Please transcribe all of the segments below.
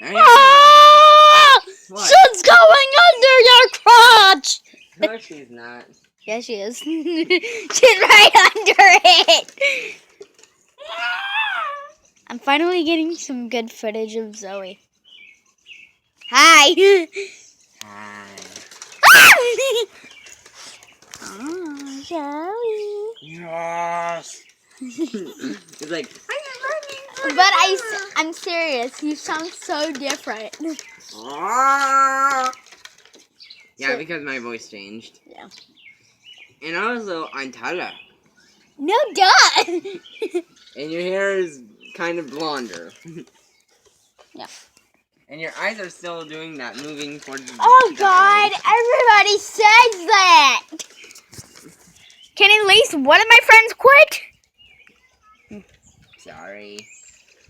Ah! What? She's going under your crotch! No, she's not. Yeah, she is. She's right under it. I'm finally getting some good footage of Zoe. Hi. Hi. Oh, Zoe. Yes. It's like, But I'm serious. You sound so different. ah. Yeah, So- because my voice changed. Yeah. And also, I'm taller. No, duh. And your hair is kind of blonder. Yeah. And your eyes are still doing that, moving towards the Oh, that God. Everybody says that. Can at least one of my friends quit? way. Sorry.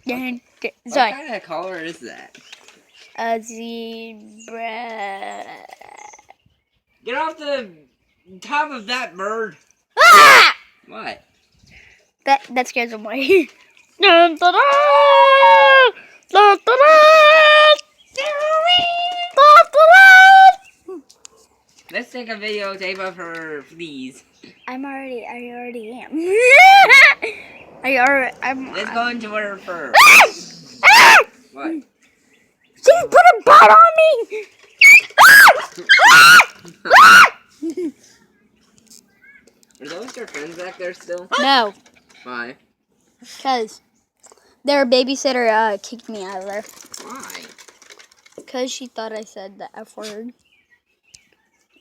Zoe. What kind of color is that? A zebra. Get off the top of that bird. Ah! What? That scares them away. Dun, dun, dun! Dun, dun, dun! Dun, dun, dun! Let's take a videotape of her, please. I already am. Let's go into her fur. What? She put a bite on me! Are those your friends back there still? No, Why? because their babysitter kicked me out of there. Why? Because she thought I said the F word.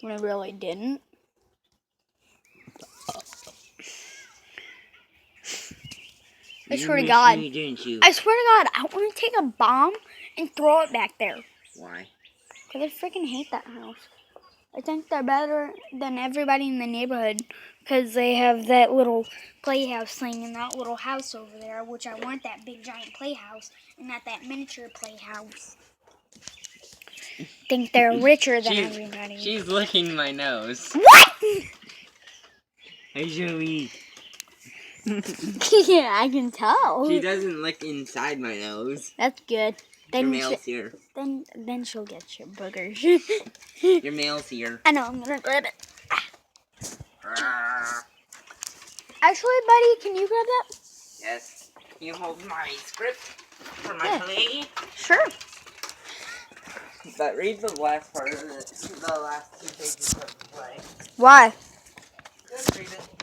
When I really didn't. I swear to God. Me, didn't you? I swear to God, I want to take a bomb and throw it back there. Why? Because I freaking hate that house. I think they're better than everybody in the neighborhood. Because they have that little playhouse thing in that little house over there. Which I want that big giant playhouse. And not that miniature playhouse. Think they're richer than everybody. She's licking my nose. What? Hey, Joey. Yeah, I can tell. She doesn't lick inside my nose. That's good. Your Then mail's here. Then she'll get your boogers. Your mail's here. I know, I'm gonna grab it. Actually, buddy, can you grab that? Yes. You hold my script for my Yeah. play. Sure. But read the last part of it. The last 2 pages of the play. Why? Just read it.